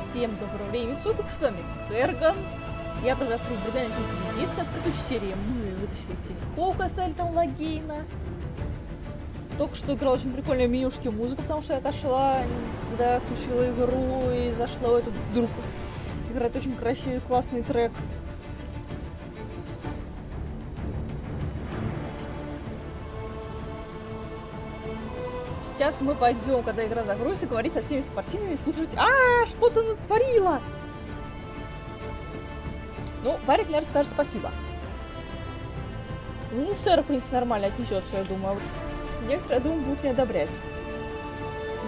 Всем доброго времени суток, с вами Kerrgan. Я продолжаю продвигание Age Inquisition. В предыдущей серии мы вытащили из тени Хоука, оставили там логейна. Только что играла очень прикольная менюшки музыка, потому что я отошла, когда я включила игру и зашла в эту вдруг. Играет очень красивый, классный трек. Сейчас мы пойдем, когда игра загрузится, говорить со всеми спортивными, слушать: что ты натворила? Ну, Варик, наверное, скажет спасибо. Ну, сэр, в принципе, нормально отнесется, я думаю. А вот некоторые, я думаю, будут не одобрять.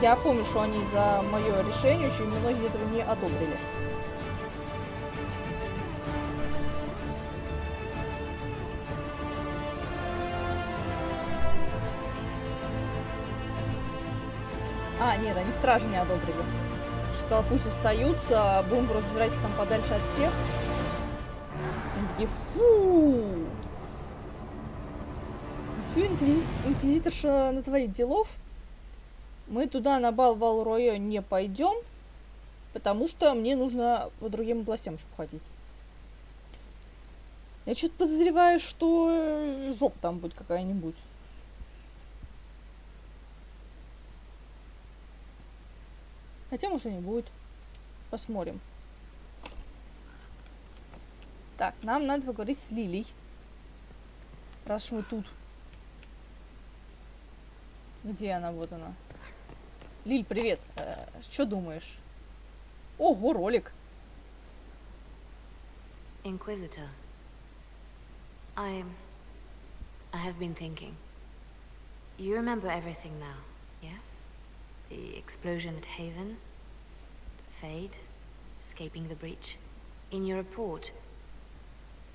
Я помню, что они за мое решение очень многие этого не одобрили. Нет, они стражи не одобрили. Что пусть остаются, будем просто держать их там подальше от тех. Они такие: фу! Чё инквизиторша натворит делов? Мы туда на бал Вал-Ройо не пойдем, потому что мне нужно по другим областям чтобы ходить. Я что-то подозреваю, что жопа там будет какая-нибудь. Хотя, может, и не будет. Посмотрим. Так, нам надо поговорить с Лилей. Раз мы тут. Где она? Вот она. Лиль, привет. Что думаешь? Ого, ролик. Inquisitor. I have been thinking. You remember everything now, yes? The explosion at Haven, Fade, escaping the breach. In your report,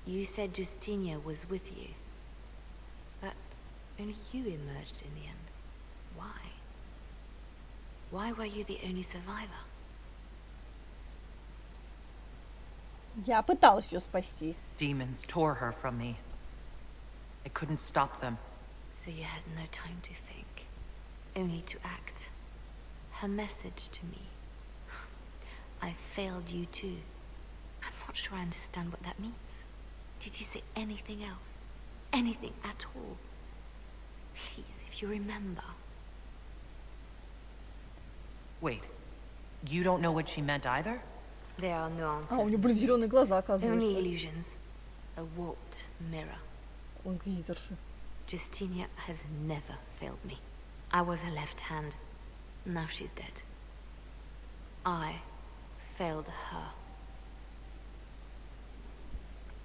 you said Justinia was with you. But only you emerged in the end. Why? Why were you the only survivor? Я пыталась ее спасти. Demons tore her from me. I couldn't stop them. So you had no time to think, only to act. Her message to me. I failed you too. I'm not sure I understand what that means. Did you say anything else? Anything at all? Please, if you remember. Wait, you don't know what she meant either? There are nuances. У нее были зеленые глаза, Only оказывается. illusions. A warped mirror. У инквизиторши. Justinia has never failed me. I was her left hand. Now she's dead. I failed her.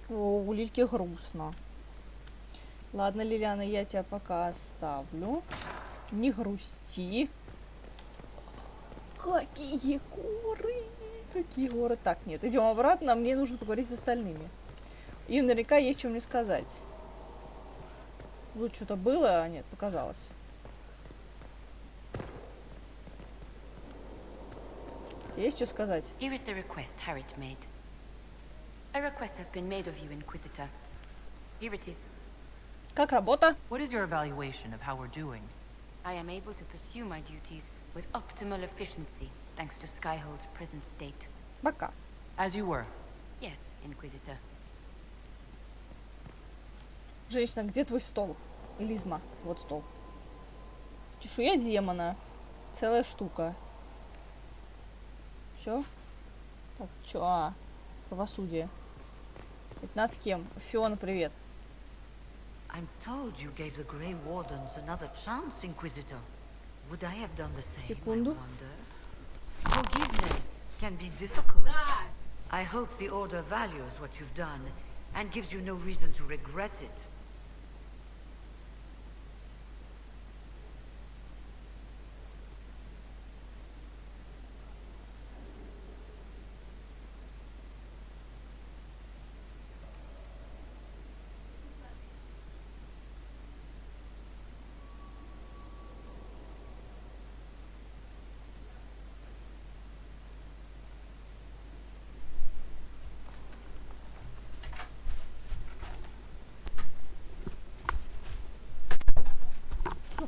О, у Лильки грустно. Ладно, Лилиана, я тебя пока оставлю. Не грусти. Какие горы! Какие горы! Так, нет, идем обратно. Мне нужно поговорить с остальными. И наверняка есть что мне сказать. Тут что-то было, а нет, показалось. Есть что сказать? Here is the request Harriet made. A request has been made of you, Inquisitor. Here it is. Как работа? What is your evaluation of how we're doing? I am able to pursue my duties with optimal efficiency, thanks to Skyhold's present state. Пока. As you were. Yes, Inquisitor. Женщина, где твой стол? Элизма, вот стол. Чешуя демона. Целая штука. Все? Так, чё? Правосудие. Это над кем? Фиона, привет. I'm told you gave the Grey Wardens another chance, Inquisitor. Would I have done the same, Секунду. I wonder? Forgiveness can be difficult. I hope the Order values what you've done and gives you no reason to regret it.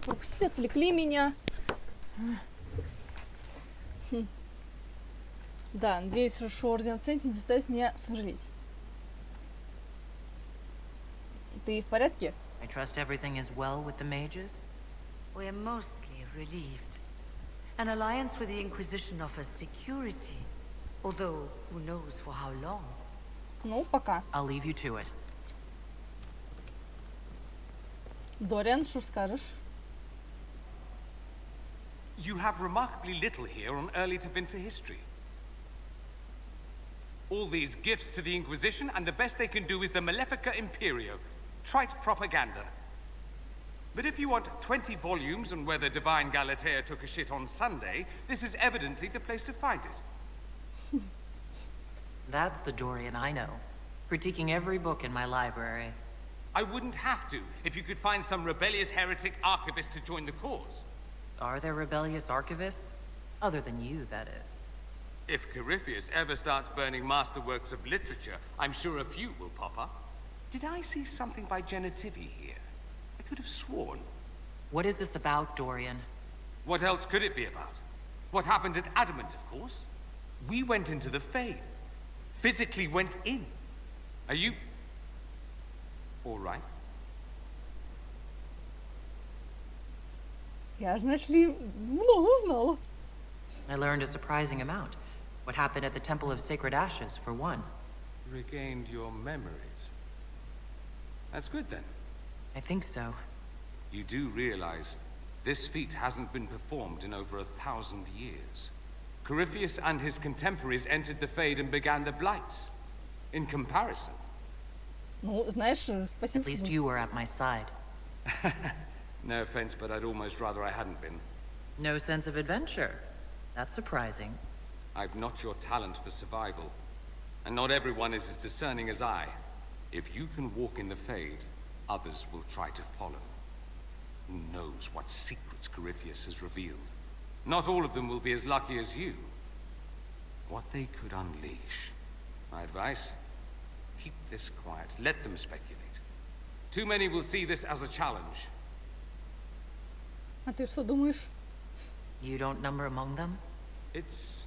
Пропустили, отвлекли меня. Да, надеюсь, что орден оценки не заставит меня сожалеть. Ты в порядке? I trust everything is well with the mages? We're mostly relieved. An alliance with the Inquisition offers security, although who knows for how long. Ну, пока. I'll leave you to it. Дориан, что скажешь? You have remarkably little here on early to winter history. All these gifts to the Inquisition, and the best they can do is the Malefica Imperio. Trite propaganda. But if you want 20 volumes on whether Divine Galatea took a shit on Sunday, this is evidently the place to find it. That's the Dorian I know. Critiquing every book in my library. I wouldn't have to if you could find some rebellious heretic archivist to join the cause. Are there rebellious archivists? Other than you, that is. If Corypheus ever starts burning masterworks of literature, I'm sure a few will pop up. Did I see something by Genitivi here? I could have sworn. What is this about, Dorian? What else could it be about? What happened at Adamant, of course. We went into the Fade. Physically went in. Are you... all right? Я, значит ли, много узнала. I learned a surprising amount. What happened at the Temple of Sacred Ashes, for one. Regained your memories. That's good then. I think so. You do realize this feat hasn't been performed in over 1,000 years. Corypheus and his contemporaries entered the Fade and began the Blights. In comparison. Ну, знаешь, спасибо. At least you were at my side. No offense, but I'd almost rather I hadn't been. No sense of adventure. That's surprising. I've not your talent for survival. And not everyone is as discerning as I. If you can walk in the Fade, others will try to follow. Who knows what secrets Corypheus has revealed? Not all of them will be as lucky as you. What they could unleash. My advice? Keep this quiet. Let them speculate. Too many will see this as a challenge. А ты что думаешь? You don't number among them? It's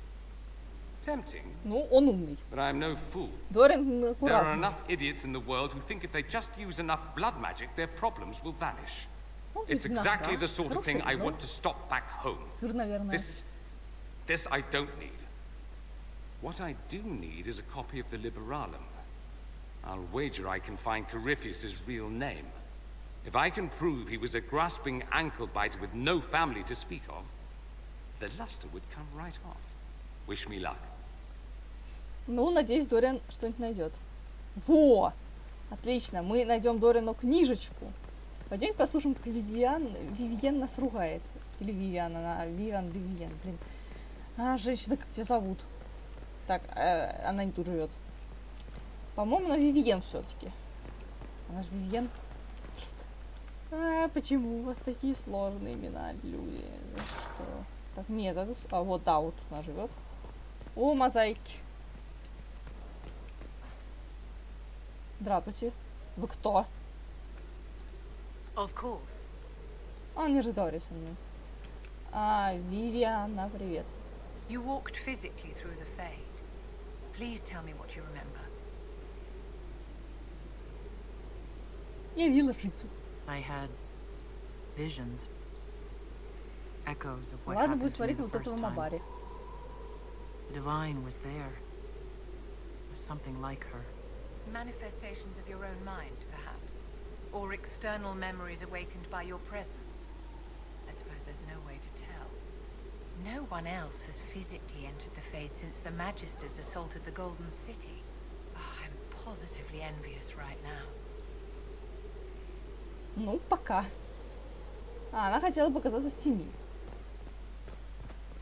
tempting, Ну, он умный. but I'm no fool. Дориан There are аккуратный. enough idiots in the world who think if they just use enough blood magic, their problems will vanish. Он It's ведь exactly виноград. the sort of thing Хорошее I вино. want to stop back home. Сыр, наверное. This I don't need. What I do need is a copy of the Liberalum. I'll wager I can find Corypheus' real name. If I can prove he was a grasping ankle-biter with no family to speak of, the luster would come right off. Wish me luck. Ну, надеюсь, Дориан что-нибудь найдет. Во! Отлично, мы найдем Дориану книжечку. Пойдем послушаем, как Вивиан нас ругает. Или Вивиан, она... Вивиан, блин. А, женщина, как тебя зовут? Так, она не тут живет. По-моему, она Вивиан все-таки. Она же Вивиан. А, почему у вас такие сложные имена, люди? Что? Так, нет, это... А, вот, да, вот тут она живет. О, мозаики. Здравствуйте. Вы кто? Of course. Он не разговаривает со мной. А, Вивиана, привет. You walked physically through the Fade. Please tell me what you remember. Я видела жрицу. I had visions. Echoes of what Ладно, happened будем to me смотреть the вот first этого time. Мабари. The divine was there. There was something like her. Manifestations of your own mind, perhaps? Or external memories awakened by your presence? I suppose there's no way to tell. No one else has physically entered the Fade since the Magisters assaulted the Golden City. Oh, I'm positively envious right now. Ну, пока. А, она хотела показаться в тени.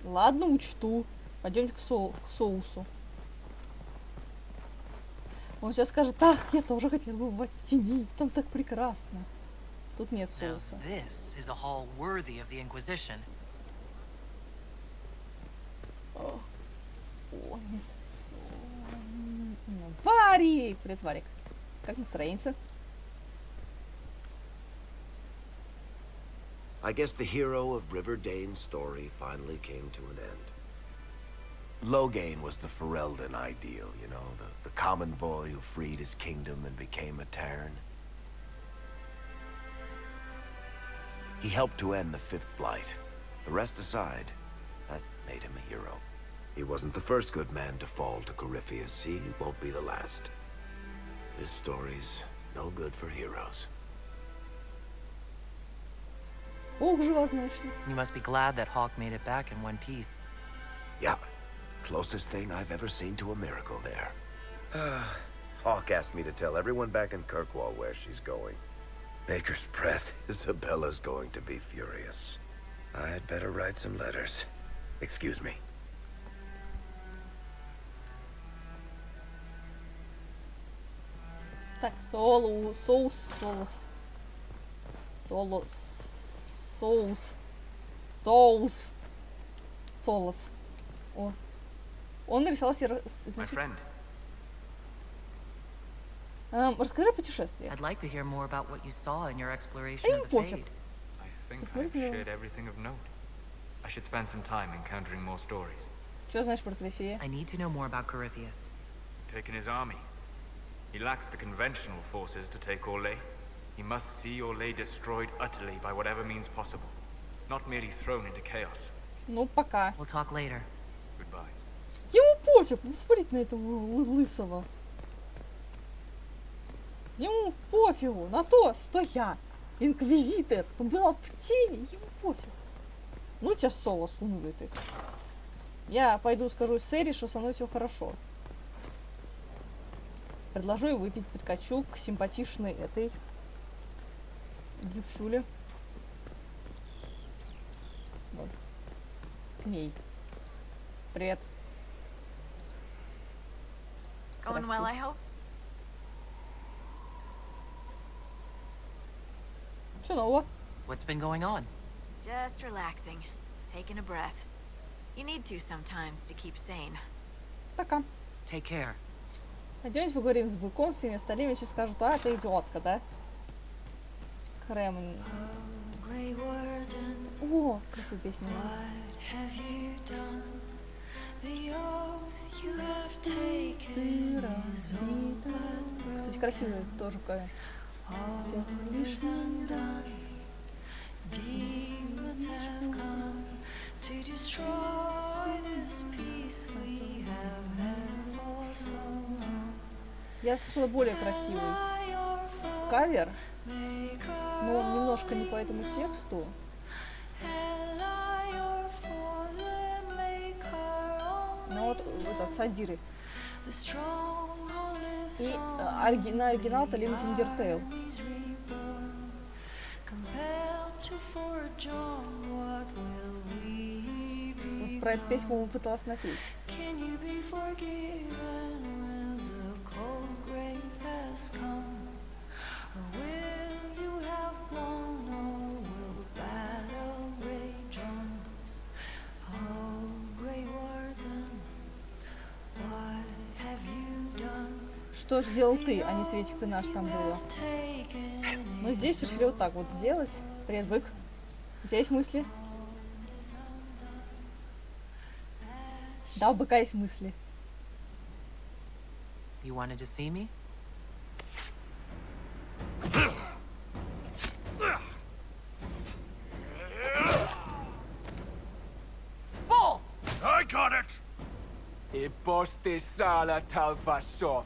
Ладно, учту. Пойдемте к соусу. Он сейчас скажет, ах, я тоже хотел бы бывать в тени. Там так прекрасно. Тут нет Now соуса. this is a hall worthy of the Inquisition. О, мясо. Варик! Привет, Варик. Как настроение? I guess the hero of River Dane's story finally came to an end. Loghain was the Ferelden ideal, you know, the common boy who freed his kingdom and became a Terran. He helped to end the Fifth Blight. The rest aside, that made him a hero. He wasn't the first good man to fall to Corypheus. He won't be the last. This story's no good for heroes. Ох, жива, значит. You must be glad that Hawk made it back in one piece. Yeah, closest thing I've ever seen to a miracle there. Hawk asked me to tell everyone back in Kirkwall where she's going. Baker's breath, Isabella's going to be furious. I'd better write some letters. Excuse me. Так, соус. О. Он нарисовал себе значок. Расскажи о путешествии. I'd like to hear more about what you saw in your exploration Ему of the пофиг. Fade. I think Посмотри I've на него. shared everything of note. I should spend some time encountering more stories. Что знаешь про Грифея? I need to know more about Corypheus. Taken his army. He lacks the conventional forces to take Orlais. He must see Orlais destroyed utterly by whatever means possible, not merely thrown into chaos. Ну, пока. We'll talk later. Goodbye. Ему пофиг, посмотрите на этого лысого. Ему пофигу на то, что я инквизитор, была в тени, ему пофиг. Ну тебя Солос, унылый ты. Я пойду скажу Серии, что со мной все хорошо. Предложу ей выпить подкачу к симпатичной этой девчуле. Вот. К ней. Привет. Going well, I hope. Что нового? What's been going on? Just relaxing, taking a breath. You need to sometimes to keep sane. Пока. Take care. Пойдемте поговорим с быком, с 7 остальными, сейчас скажут, а, ты идиотка, да? Кремль. О, красивая песня. Ты разбита. Кстати, красивая тоже какая. Всего лишь мираж. Я слышала более красивый кавер, но он немножко не по этому тексту. Но вот этот Садиры. И на оригинал-то Лимит Индертейл. Вот про эту песню, по-моему, пыталась напеть. Что ж делал ты, а не Светик ты наш там было. Но здесь решили вот так вот сделать. Привет, бык. У тебя есть мысли? Да, у быка есть мысли. You wanted to see me? Bull! I got it! I posti sala talfasoth.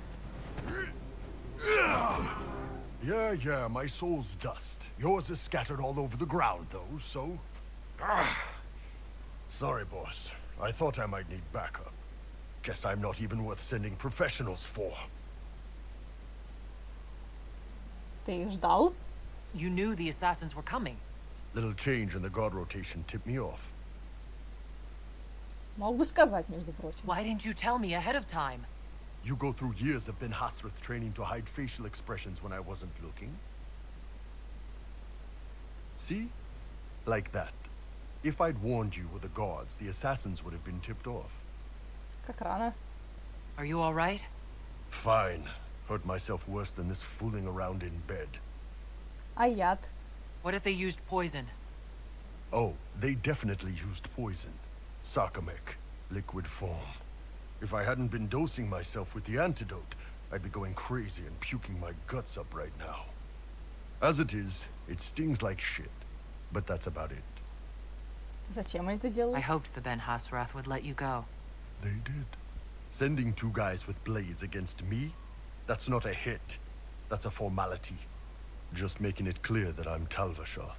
Yeah, my soul's dust. Yours is scattered all over the ground, though, so... Sorry, boss. I thought I might need backup. Guess I'm not even worth sending professionals for. Ты их ждал? You knew the assassins were coming. Little change in the guard rotation tipped me off. Мог бы сказать, между прочим. Why didn't you tell me ahead of time? You go through years of Ben Hasrith training to hide facial expressions when I wasn't looking. See? Like that. If I'd warned you with the guards, the assassins would have been tipped off. Как рано. Are you all right? Fine. Hurt myself worse than this fooling around in bed. А яд? What if they used poison? Oh, they definitely used poison. Sarcomec. liquid form. If I hadn't been dosing myself with the antidote, I'd be going crazy and puking my guts up right now. As it is, it stings like shit. But that's about it. Зачем они это делают? I hoped the Ben Hasrath would let you go. They did. Sending 2 guys with blades against me? That's not a hit. That's a formality. Just making it clear that I'm Talvashoth.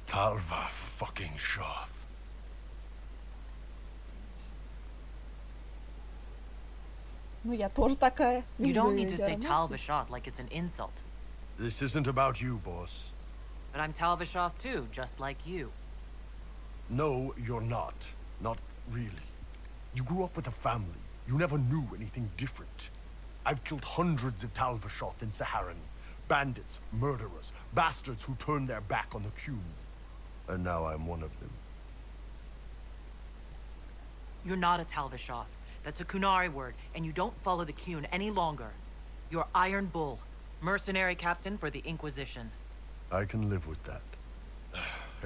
Talva fucking Shoth. Ну, я тоже такая. You don't need to say Talvashoth like it's an insult. This isn't about you, boss. But I'm Talvashoth too, just like you. No, you're not. Not really. You grew up with a family. You never knew anything different. I've killed hundreds of Talvashoth in Saharan. Bandits, murderers, bastards who turned their back on the Qun. And now I'm one of them. You're not a Talvashoth. That's a Kunari word, and you don't follow the Qun any longer. You're Iron Bull, mercenary captain for the Inquisition. I can live with that.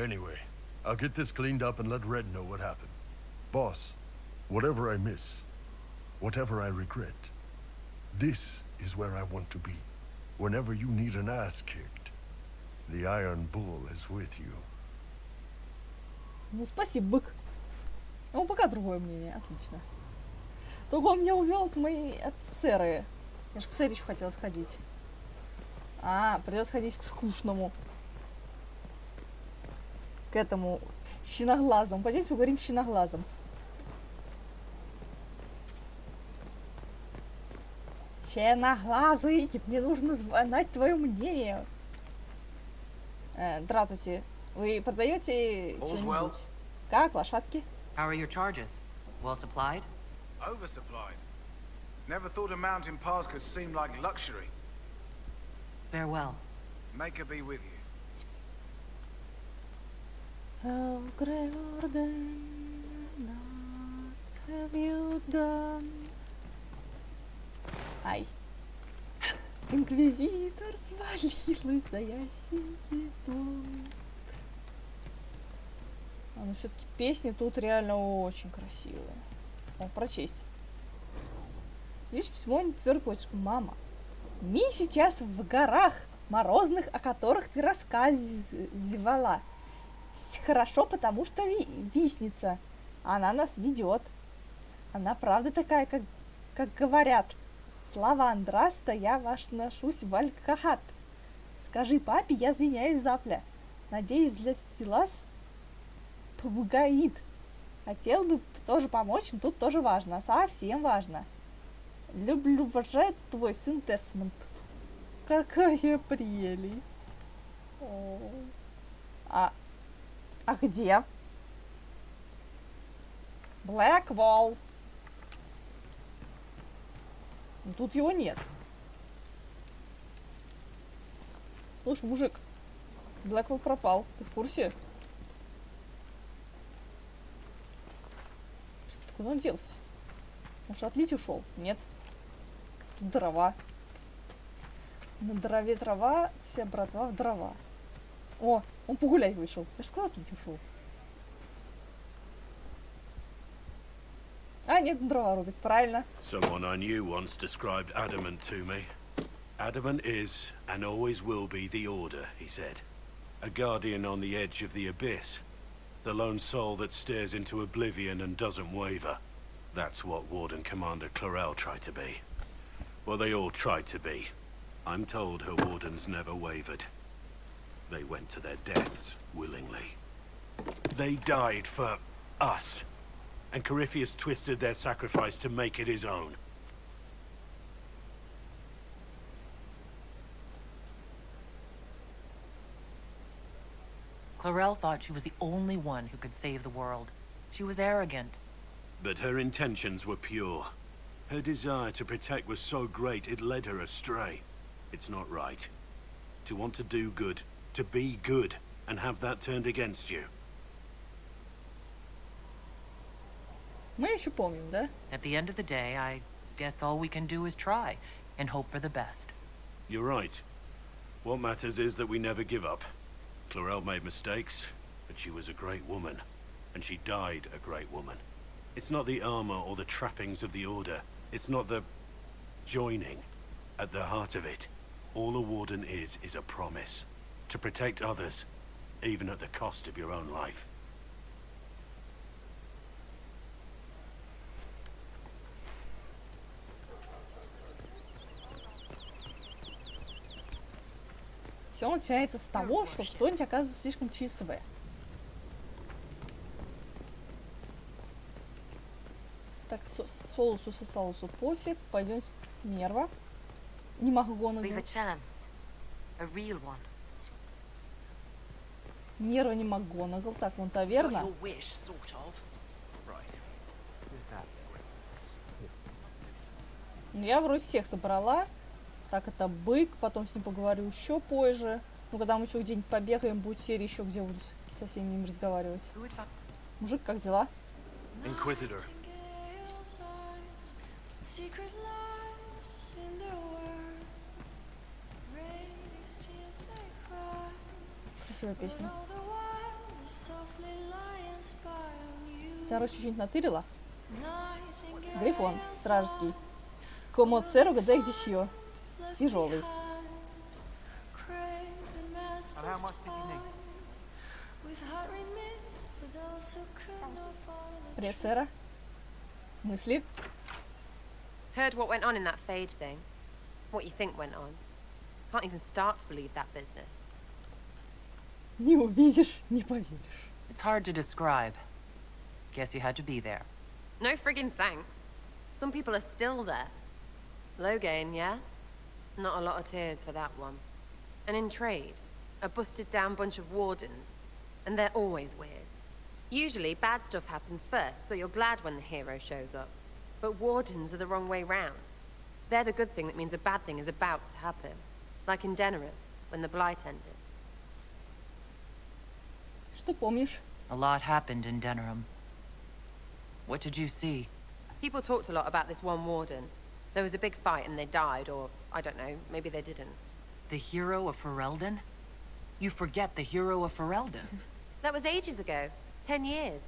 Anyway, I'll get this cleaned up and let Red know what happened. Boss, whatever I miss, whatever I regret, this is where I want to be. Whenever you need an ass kicked, the Iron Bull is with you. Ну, спасибо, бык. А у быка другое мнение. Отлично. Только он меня увел от моей... от Серы. Я же к Сере еще хотела сходить. А, придется ходить к скучному. К этому щеноглазому. Пойдемте поговорим с щеноглазом. Щеноглазый, мне нужно знать твое мнение. Дратути, вы продаете что-нибудь? Как, лошадки? How are your charges? Well supplied? Oversupplied. Never thought a mountain pass could seem like luxury. Farewell. Make her be with you. How Kerrgan, what have you done? Ай. Инквизитор свалилась за ящики тут. А, ну все-таки песни тут реально очень красивые. О, прочесть. Лишь письмо не твердой почерком. Мама, ми сейчас в горах морозных, о которых ты рассказывала. Хорошо, потому что висница. Она нас ведет. Она правда такая, как говорят. Слава Андраста, я ваш ношусь в Алькахат. Скажи папе, я извиняюсь запля. Надеюсь, для Силас помогает. Хотел бы тоже помочь, но тут тоже важно. Совсем важно. Люблю, уважает твой сын Тесмонд. Какая прелесть. О. А где? Блэкволл. Тут его нет. Слушай, мужик, Блэкволл пропал. Ты в курсе? Куда он делся? Может, отлить ушел? Нет. Тут дрова. На дрове трава, вся братва в дрова. О, он погулять вышел. Я же сказала, отлить ушел. А, нет, дрова рубит, правильно. Someone I knew once described adamant to me. Adamant is, and always will be, the Order, he said. A guardian on the edge of the abyss. The lone soul that stares into oblivion and doesn't waver. That's what Warden Commander Clarel tried to be. Well, they all tried to be. I'm told her wardens never wavered. They went to their deaths willingly. They died for us. And Corypheus twisted their sacrifice to make it his own. Clarel thought she was the only one who could save the world. She was arrogant. But her intentions were pure. Her desire to protect was so great it led her astray. It's not right. To want to do good, to be good, and have that turned against you. Мы еще помним, да? At the end of the day, I guess all we can do is try and hope for the best. You're right. What matters is that we never give up. Clarel made mistakes, but she was a great woman. and she died a great woman. It's not the armor or the trappings of the Order. It's not the joining. At the heart of it, all a warden is a promise. To protect others, even at the cost of your own life. Все начинается с того, что кто-нибудь оказывается слишком чистовый. Так, Солусу со Салусу пофиг. Пойдем с Мерва. Не МакГонагал. Мерва не МакГонагал. Так, вон таверна. Я вроде всех собрала. Так, это бык. Потом с ним поговорю еще позже. Ну, когда мы еще где-нибудь побегаем, будет серия еще, где буду со всеми ними разговаривать. Мужик, как дела? Inquisitor. Красивая песня. Сара чуть-чуть натырила. Грифон, стражский. Комод сэру, гадай, где чье. Тяжелый. Привет, Сэра. Мысли? Heard what went on in that Fade thing. What you think went on. Can't even start to believe that business. Не увидишь, не поверишь. It's hard to describe. Guess you had to be there. No friggin' thanks. Some people are still there. Low gain, yeah? Not a lot of tears for that one. And in trade, a busted down bunch of wardens. And they're always weird. Usually, bad stuff happens first, so you're glad when the hero shows up. But wardens are the wrong way round. They're the good thing that means a bad thing is about to happen. Like in Denerim, when the Blight ended. Что помнишь? A lot happened in Denerim. What did you see? People talked a lot about this one warden. There was a big fight and they died, or, I don't know, maybe they didn't. The hero of Ferelden? You forget the hero of Ferelden. That was ages ago. 10 years.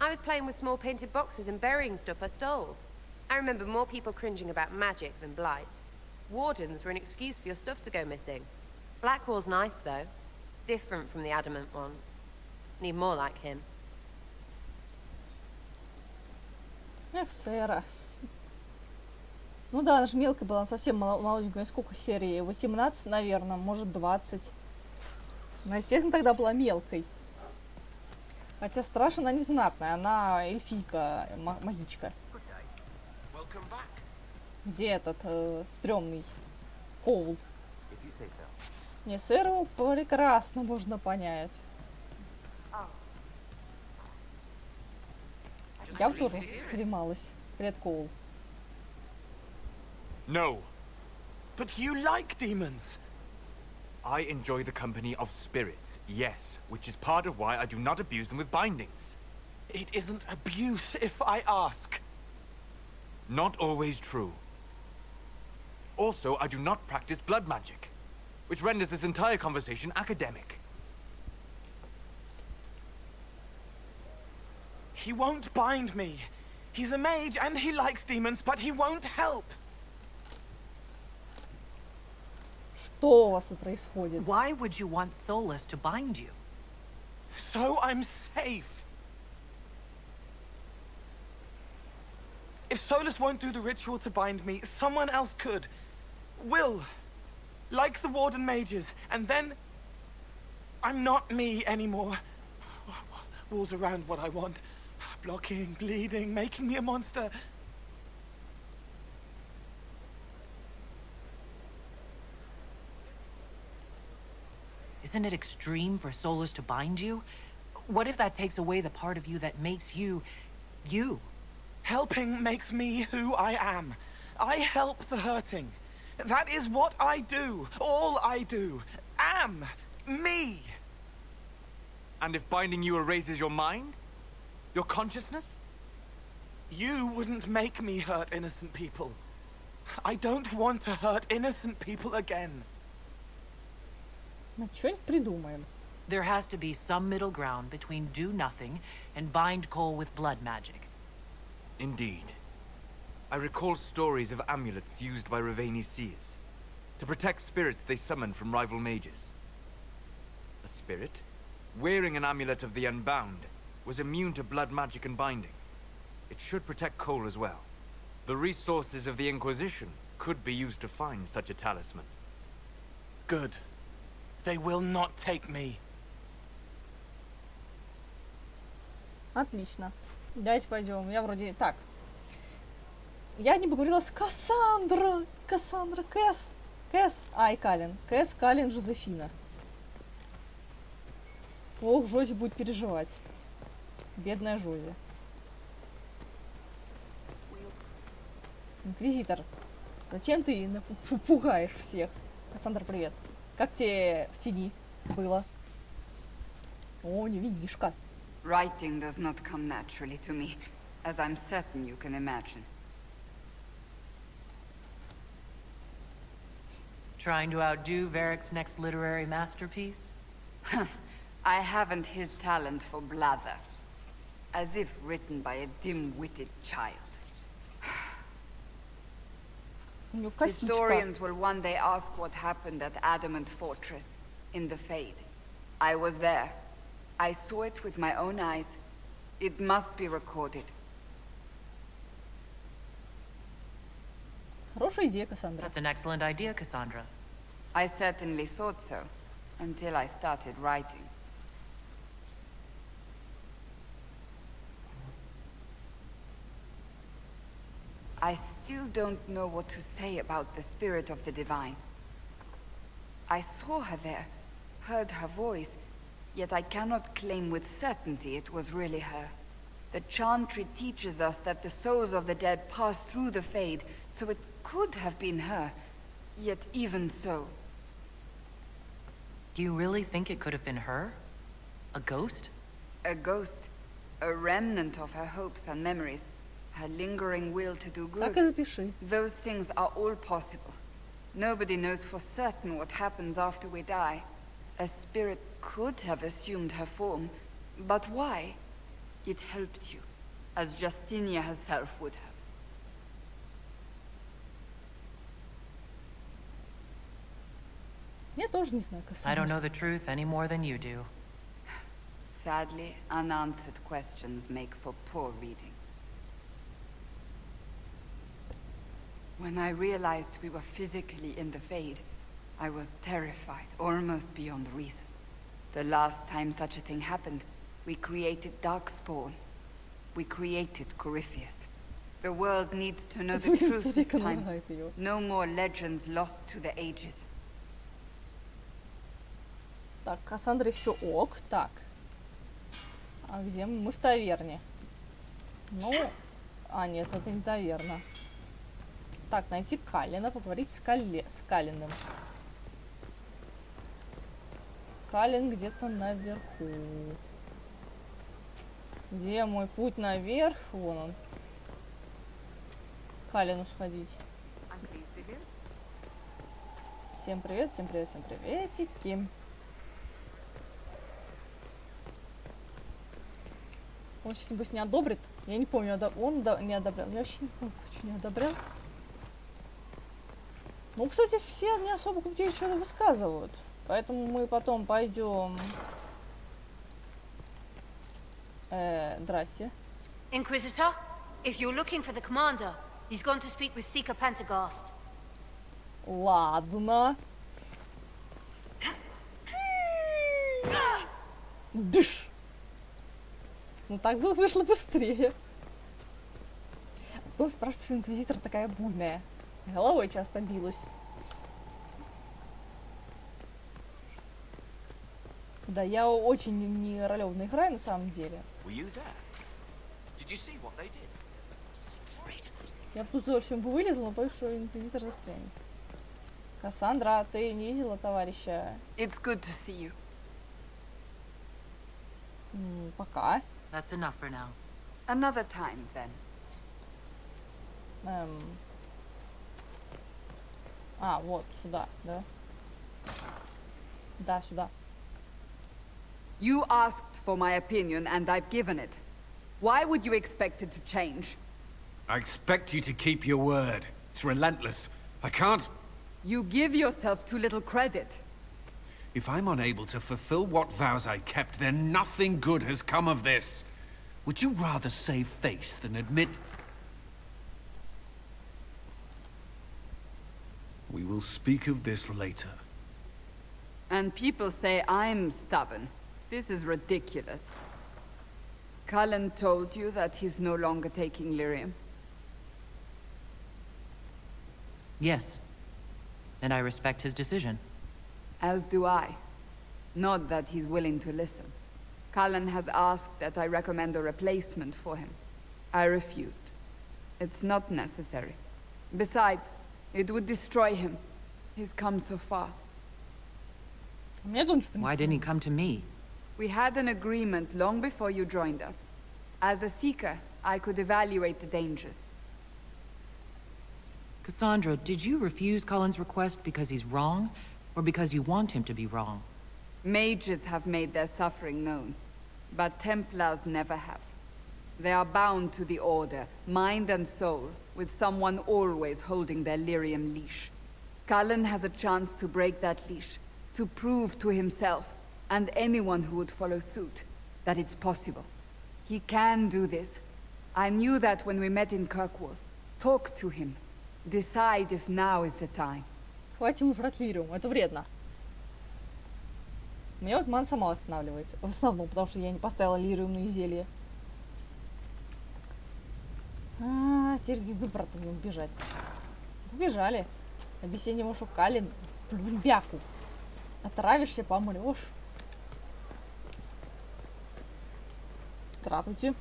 I was playing with small painted boxes and burying stuff I stole. I remember more people cringing about magic than Blight. Wardens were an excuse for your stuff to go missing. Blackwall's nice, though. Different from the adamant ones. Need more like him. Эх, Сэра. Ну да, она же мелкая была, она совсем молоденькая. Сколько серий? 18, наверное, может 20. Она, естественно, тогда была мелкой. Хотя страж она не знатная, она эльфийка, магичка. Где этот стрёмный Коул? Не, Сэру прекрасно можно понять. Я бы тоже стремалась. Привет, Коул. No. But you like demons. I enjoy the company of spirits, yes, which is part of why I do not abuse them with bindings. It isn't abuse if I ask. Not always true. Also, I do not practice blood magic, which renders this entire conversation academic. He won't bind me. He's a mage and he likes demons, but he won't help. Что у вас тут происходит? Why would you want Solus to bind you? So I'm safe. If Solus won't do the ritual to bind me, someone else could. Will. Like the Warden mages. And then I'm not me anymore. Walls around what I want. Blocking, bleeding, making me a monster. Isn't it extreme for Solus to bind you? What if that takes away the part of you that makes you, you? Helping makes me who I am. I help the hurting. That is what I do. All I do. Am. Me. And if binding you erases your mind? Your consciousness? You wouldn't make me hurt innocent people. I don't want to hurt innocent people again. Мы что-нибудь придумаем. There has to be some middle ground between do nothing and bind Cole with blood magic. Indeed. I recall stories of amulets used by Ravani's seers to protect spirits they summoned from rival mages. A spirit, wearing an amulet of the Unbound, was immune to blood magic and binding. It should protect Cole as well. The resources of the Inquisition could be used to find such a talisman. Good. They will not take me. Отлично. Давайте пойдем. Я вроде... Так. Я не поговорила с Кассандра. Кассандра. Кэс. И Калин. Кэс, Калин, Жозефина. Ох, Жози будет переживать. Бедная Жози. Инквизитор. Зачем ты пугаешь всех? Кассандра, привет. Как тебе в тени было? О, невинишка. Writing does not come naturally to me, as I'm certain you can imagine. Trying to outdo Varric's next literary masterpiece? I haven't his talent for blather. As if written by a dim-witted child. Historians will one day ask what happened at Adamant Fortress, in the Fade. I was there. I saw it with my own eyes. It must be recorded. Хорошая идея, Кассандра. That's an excellent idea, Cassandra. I certainly thought so, until I started writing. I still don't know what to say about the spirit of the divine. I saw her there, heard her voice, yet I cannot claim with certainty it was really her. The Chantry teaches us that the souls of the dead pass through the Fade, so it could have been her, yet even so. Do you really think it could have been her? A ghost? A ghost. A remnant of her hopes and memories. Her lingering will to do Так и good. запиши. Those things are all possible. Nobody knows for certain what happens after we die. A spirit could have assumed her form, but why? It helped you, as Justinia herself would have. Я тоже не знаю, I Кассандра. don't know the truth any more than you do. Sadly, unanswered questions make for poor reading. When I realized we were physically in the Fade, I was terrified, almost beyond reason. The last time such a thing happened, we created Darkspawn. We created Corypheus. The world needs to know the truth this time. No more legends lost to the ages. Так, Кассандре все ок. Так. А где мы? Мы в таверне. Ну... А, нет, это не таверна. Так, найти Калина, поговорить с Калиным. Калин где-то наверху. Где мой путь наверх? Вон он. К Калину сходить. Всем привет, всем привет, всем приветики. Он сейчас, небось, не одобрит. Я не помню, он не одобрял. Я вообще не помню, кто что не одобрял. Ну, кстати, все не особо где что-то высказывают. Поэтому мы потом пойдем... Здрасте. Inquisitor, if you're looking for the commander, he's gone to speak with Seeker Pentagast. Ладно. Дыш. Ну так было, вышло быстрее. А потом спрашиваю, почему инквизитор такая буйная. Головой часто билась. Да, я очень не ролевно играю на самом деле. Я бы тут за всем бы вылезла, но боюсь, что инквизитор застрянет. Кассандра, ты не видела товарища? It's good to see you. Пока. That's enough for now. Another time, then. А, вот, сюда, да? Да, сюда. You asked for my opinion, and I've given it. Why would you expect it to change? I expect you to keep your word. It's relentless. I can't... You give yourself too little credit. If I'm unable to fulfill what vows I kept, then nothing good has come of this. Would you rather save face than admit... We will speak of this later. And people say I'm stubborn. This is ridiculous. Cullen told you that he's no longer taking lyrium? Yes. And I respect his decision. As do I. Not that he's willing to listen. Cullen has asked that I recommend a replacement for him. I refused. It's not necessary. Besides, it would destroy him. He's come so far. Why didn't he come to me? We had an agreement long before you joined us. As a seeker, I could evaluate the dangers. Cassandra, did you refuse Cullen's request because he's wrong, or because you want him to be wrong? Mages have made their suffering known, but Templars never have. They are bound to the Order, mind and soul, with someone always holding their lyrium leash. Cullen has a chance to break that leash, to prove to himself, and anyone who would follow suit, that it's possible. He can do this. I knew that when we met in Kirkwall. Talk to him. Decide if now is the time. Хватит ему врать лириум, это вредно. У меня вот мана сама восстанавливается. В основном, потому что я не поставила лириумные зелья. Теперь выбраться будем бежать. Побежали. Объяснение ему шукали. Плюнь бяку. Отравишься, помрешь. Здравствуйте.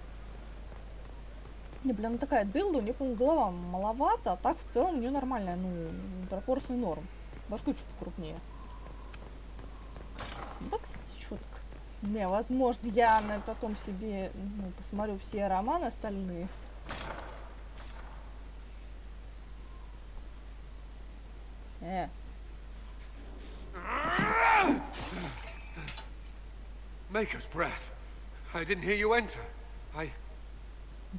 Не, блин, она такая дылда, у нее, по-моему, голова маловато, а так в целом у нее нормальная, ну, пропорция норм. Башка чуть покрупнее. Да, кстати, что так? Не, возможно, я потом себе посмотрю все романы остальные. Maker's breath. I didn't hear you enter.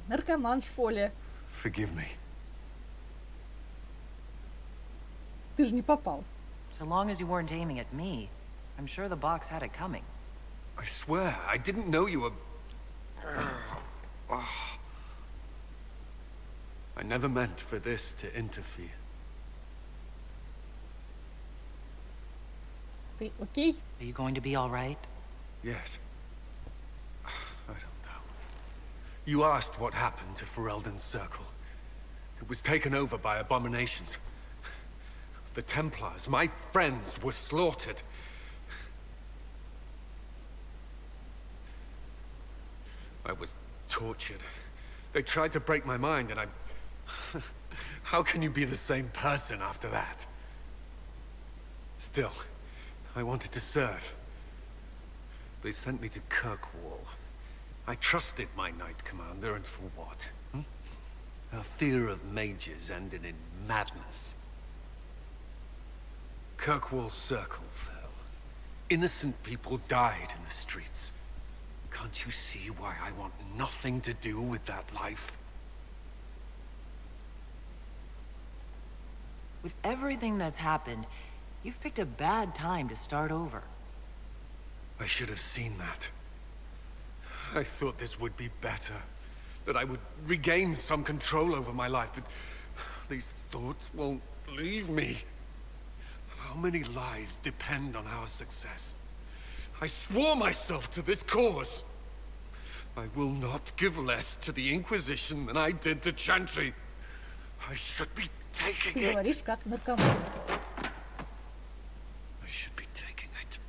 Наркоман в школе. Forgive me. Ты же не попал. So long as you weren't aiming at me, I'm sure the box had it coming. I swear, I didn't know you were... I never meant for this to interfere. Ты окей? Are you going to be all right? Yes. I don't know. You asked what happened to Ferelden's Circle. It was taken over by abominations. The Templars, my friends, were slaughtered. I was tortured. They tried to break my mind, and I... How can you be the same person after that? Still, I wanted to serve. They sent me to Kirkwall. I trusted my Knight Commander, and for what? Our fear of mages ended in madness. Kirkwall Circle fell. Innocent people died in the streets. Can't you see why I want nothing to do with that life? With everything that's happened, you've picked a bad time to start over. I should have seen that. I thought this would be better. That I would regain some control over my life, but these thoughts won't leave me. How many lives depend on our success? I swore myself to this cause. I will not give less to the Inquisition than I did to Chantry. I should be taking Ты говоришь как наркоман. I should be taking it.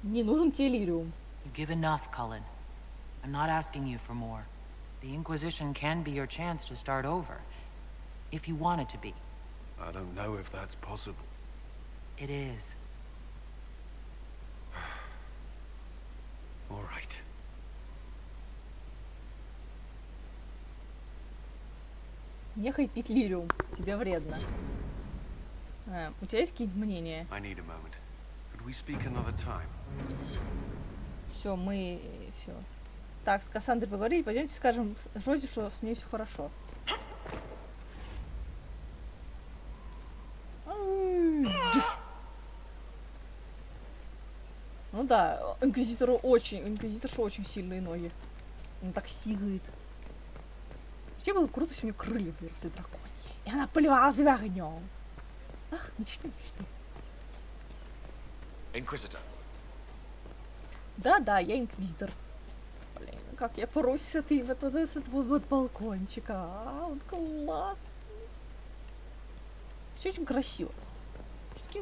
Не нужен тебе лириум. You give enough, Cullen. I'm not asking you for more. The Inquisition can be your chance to start over. If you want it to be. I don't know if that's possible. It is. All right. Не хайпить лириум. Тебе вредно. У тебя есть какие-нибудь мнения? Все, мы... Все. Так, с Кассандрой поговорили. Пойдемте скажем Жозе, что с ней все хорошо. Ну да, инквизиторша очень сильные ноги. Он так сигает. Вообще было круто, если у нее крылья выросли драконьи. И она поливала тебя огнем. Ах, мечты. Инквизитор. Да, я инквизитор. Блин, как я прусь с этого вот балкончика. Он классный. Все очень красиво. Все-таки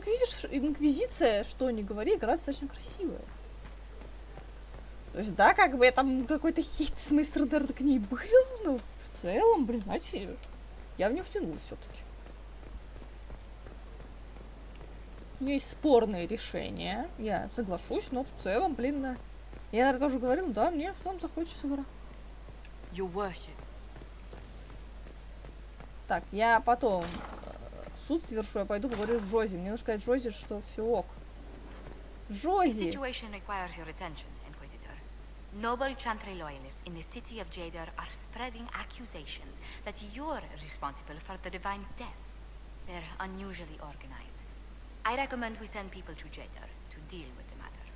инквизиция, что ни говори, игра достаточно красивая. То есть, да, как бы там какой-то хейт с моей стороны, наверное, к ней был, но в целом, блин, знаете, я в нее втянулась все-таки. У нее есть спорные решения, я соглашусь, но в целом, блин, да. Я, наверное, тоже говорила, да, мне в целом захочется игра. Your worship. Так, я потом суд совершу, я пойду поговорю с Жози. Мне нужно сказать Жози, что все ок. Жози! Noble Chantry loyalists in the city of Jadar are spreading accusations that you're responsible for the Divine's death. They're unusually organized. I recommend we send people to Jadar to deal with the matter.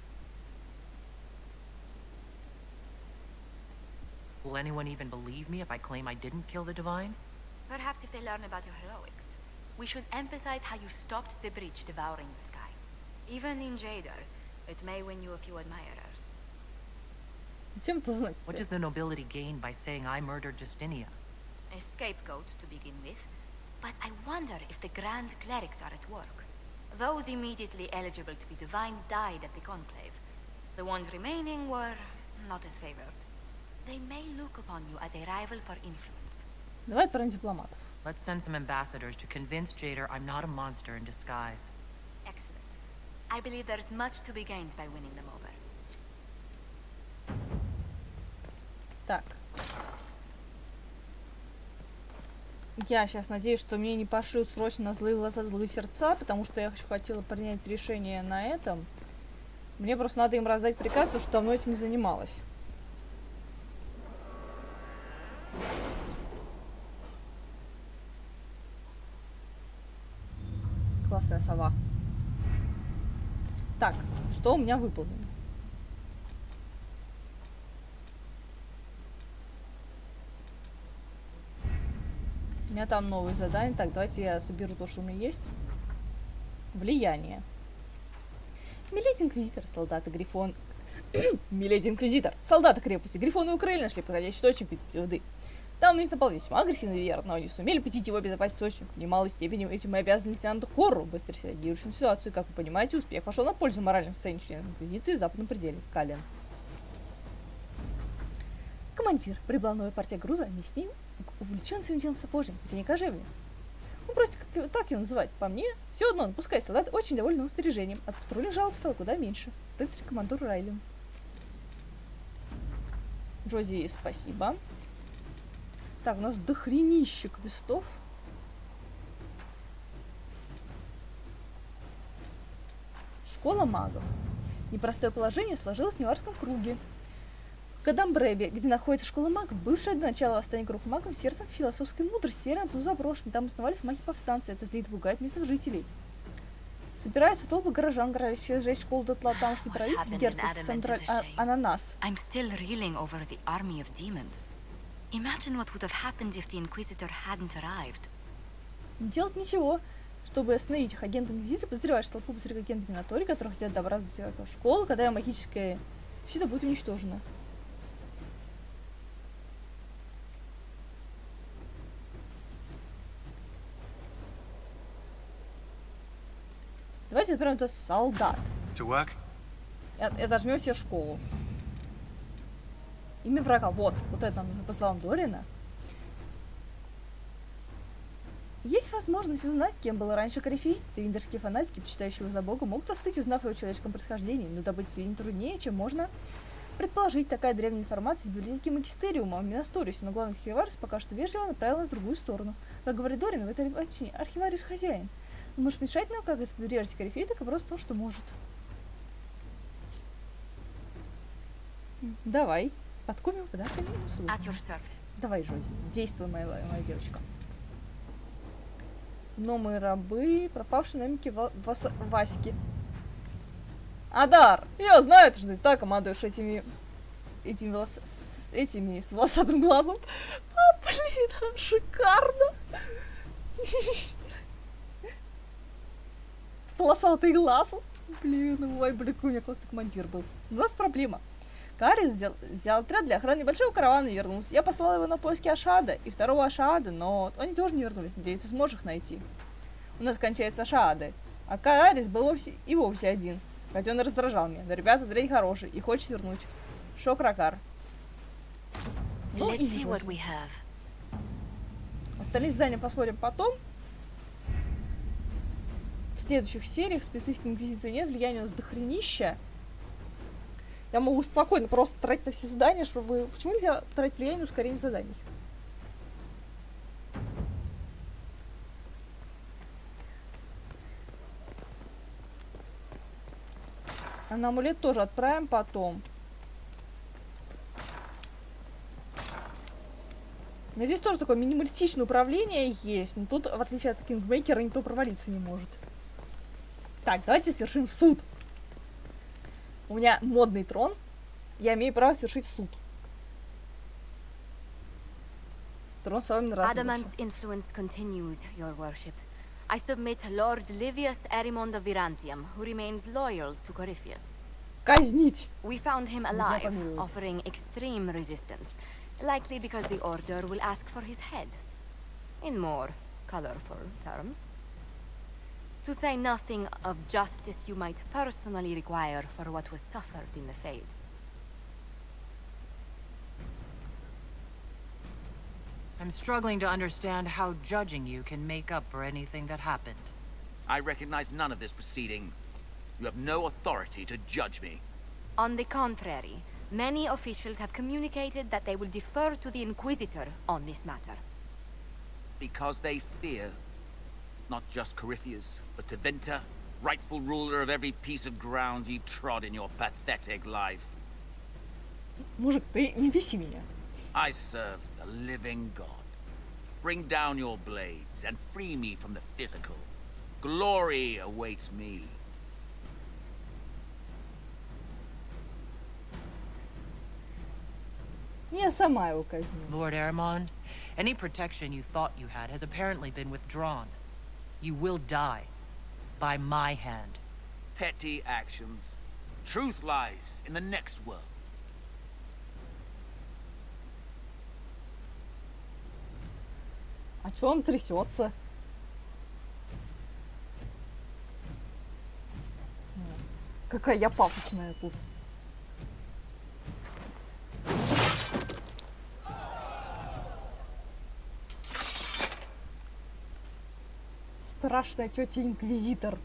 Will anyone even believe me if I claim I didn't kill the Divine? Perhaps if they learn about your heroics. We should emphasize how you stopped the breach devouring the sky. Even in Jadar, it may win you a few admirers. What does the nobility gain by saying I murdered Justinia? A scapegoat to begin with, but I wonder if the Grand Clerics are at work. Those immediately eligible to be divine died at the Conclave. The ones remaining were not as favored. They may look upon you as a rival for influence. Давай отправим дипломатов. Let's send some ambassadors to convince Jadar I'm not a monster in disguise. Excellent. I believe there's much to be gained by winning them over. Так. Я сейчас надеюсь, что мне не пошьют срочно злые глаза, злые сердца, потому что я хотела принять решение на этом. Мне просто надо им раздать приказ, потому что давно этим не занималась. Классная сова. Так, что у меня выполнено? У меня там новые задания. Так, давайте я соберу то, что у меня есть. Влияние. Миледи Инквизитор, солдаты Грифон... Миледи Инквизитор, солдаты крепости Грифоны укрыли, нашли подходящий источник питьевой воды. Там у них напал весьма агрессивный веер, но они сумели посетить его безопасный источник. В немалой степени этим мы обязаны лейтенанту Корру, быстро реагирующему на ситуацию. Как вы понимаете, успех пошел на пользу моральным состоянию членов Инквизиции в западном пределе. Кален. Командир, прибыла новая партия груза, а с ним увлечен своим делом сапожник, хотя не кожевник. Ну, просто так его называть. По мне, все одно, пускай солдаты очень довольны его снаряжением. От патрульных жалоб стало куда меньше. Рыцарь-командор Райлен. Джози, спасибо. Так, у нас дохренище квестов. Школа магов. Непростое положение сложилось в Неварском круге. В Кадамбребе, где находится школа магов, бывшая до начала восстания круг магов, сердцем философской мудрости, северно был заброшен. Там основались маги-повстанцы. Это злит и пугает местных жителей. Собираются толпы горожан, грозящие сжечь школу дотла. Тамошний правитель, герцог Ананас. Imagine what would have happened if the Inquisitor hadn't arrived. Не делать ничего, чтобы остановить их. Агент Инквизиции подозревает, что толпу подстерег агент Винатори, которые хотят добраться до школы, когда ее магическая защита будет уничтожена. Давайте отправим туда солдат. И отожмем себе школу. Имя врага. Вот это нам нужно, по словам Дорина. Есть возможность узнать, кем был раньше корифей. Твиндерские фанатики, почитающие его за бога, могут остыть, узнав о его человеческом происхождении, но добыть сведения труднее, чем можно предположить. Такая древняя информация из библиотеки Магистериума в Минасториусе, но главный архивариус пока что вежливо направил нас в другую сторону. Как говорит Дорин, в этой архивариус хозяин. Можешь мешать нам, как избежать корифея, так и просто то, что может. Давай. Подкупим подарками и услугами. Давай, Жози, действуй, моя девочка. Гномы рабы, пропавшие намеки Васьки. Адар! Я знаю, что ты так командуешь этими с волосатым глазом. А, блин, шикарно! Полосатый глаз. Блин, ой, блин, у меня классный командир был. У нас проблема. Карис взял отряд для охраны небольшого каравана и вернулся. Я послала его на поиски Ашада и второго Ашада, но они тоже не вернулись. Надеюсь, ты сможешь их найти. У нас кончаются Ашады, а Карис был вовсе один. Хотя он раздражал меня. Но ребята дрянь хороший и хочет вернуть. Шок-ракар. Ну и остальные задания посмотрим потом. В следующих сериях специфики Инквизиции нет, влияния у нас дохренища. Я могу спокойно просто тратить на все задания, чтобы... Почему нельзя тратить влияние на ускорение заданий? А на амулет тоже отправим потом. Но здесь тоже такое минималистичное управление есть. Но тут, в отличие от Кингмейкера, никто провалиться не может. Так, давайте совершим суд. У меня модный трон. Я имею право совершить суд. Трон с вами раз Adamant's influence continues, your worship. I submit Lord Livius Erimond of Virantium, who remains loyal to Corypheus. Казнить! We found him alive, offering extreme resistance, likely because the Order will ask for his head. In more colorful terms. To say nothing of justice you might personally require for what was suffered in the Fade. I'm struggling to understand how judging you can make up for anything that happened. I recognize none of this proceeding. You have no authority to judge me. On the contrary, many officials have communicated that they will defer to the Inquisitor on this matter. Because they fear not just Corypheus, but Tevinter, rightful ruler of every piece of ground you trod in your pathetic life. Мужик, ты не беси меня. I serve the living God. Bring down your blades and free me from the physical. Glory awaits me. Я сама его казню. Lord Erimond, any protection you thought you had has apparently been withdrawn. You will die. By my hand. Petty actions. Truth lies in the next world. А чё он трясется? Какая я пафосная тут. Страшная тетя Инквизитор.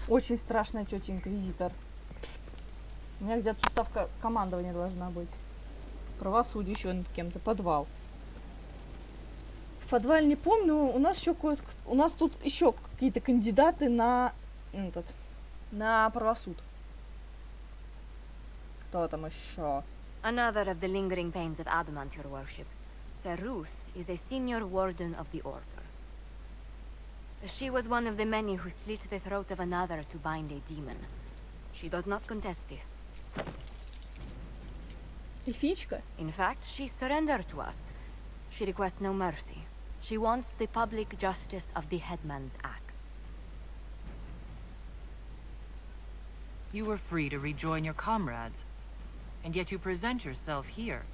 Очень страшная тетя Инквизитор. У меня где-то уставка командования должна быть. Правосудие еще над кем-то. Подвал. В подвале не помню. У нас еще у нас тут еще какие-то кандидаты на на правосуд. Кто там еще? Another of the lingering pains of Adamant, your worship. Sir Ruth is a senior warden of the Order. She was one of the many who slit the throat of another to bind a demon. She does not contest this. Эльфичка? In fact, she surrendered to us. She requests no mercy. She wants the public justice of the headman's axe. You were free to rejoin your comrades, and yet you present yourself here.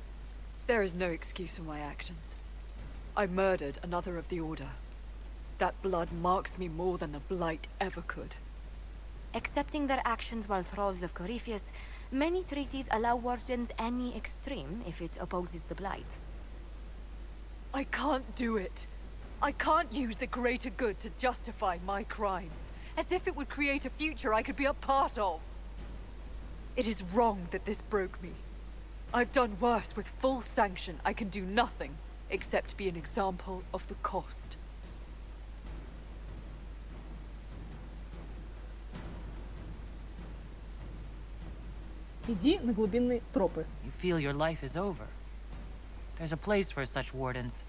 There is no excuse for my actions. I murdered another of the Order. That blood marks me more than the Blight ever could. Accepting their actions while thralls of Corypheus, many treaties allow wardens any extreme if it opposes the Blight. I can't do it. I can't use the greater good to justify my crimes, as if it would create a future I could be a part of. It is wrong that this broke me. I've done worse with full sanction. I can do nothing. except be an example of the cost. Иди на глубинные тропы. You feel your life is over. There's a place for such wardens.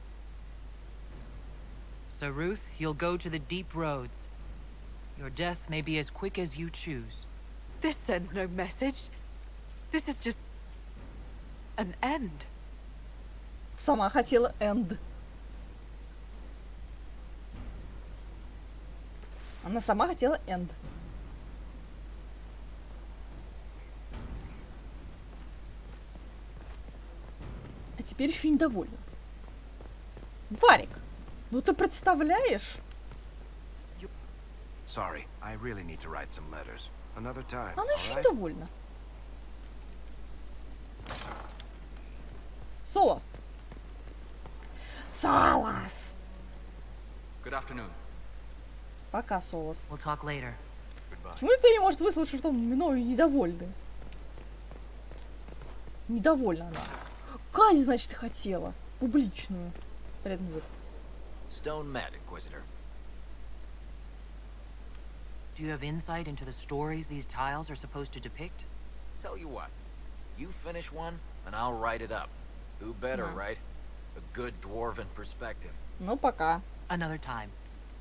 So Ruth, you'll go to the deep roads. Your death may be as quick as you choose. This sends no message. This is just an end. Сама хотела end. Она сама хотела end. А теперь еще недовольна. Варик, ну ты представляешь? Sorry, I really need to write some letters. Another time. Она еще all right? недовольна. Солос. Солос. Good afternoon. Пока, Солос. We'll talk later. Почему никто не может выслушать, что мною недовольны? Недовольна она. Казнь, значит, хотела. Публичную. Привет, мужик. Stone met, Inquisitor. Do you have insight into the stories these tiles are supposed to depict? Tell you what, you finish one, and I'll write it up. Who better, right? A good dwarven perspective. Ну, пока. Another time.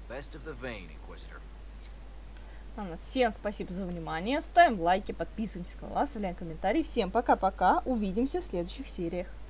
Best of the vein, Inquisitor. Ладно, всем спасибо за внимание. Ставим лайки, подписываемся на канал, оставляем комментарии. Всем пока-пока. Увидимся в следующих сериях.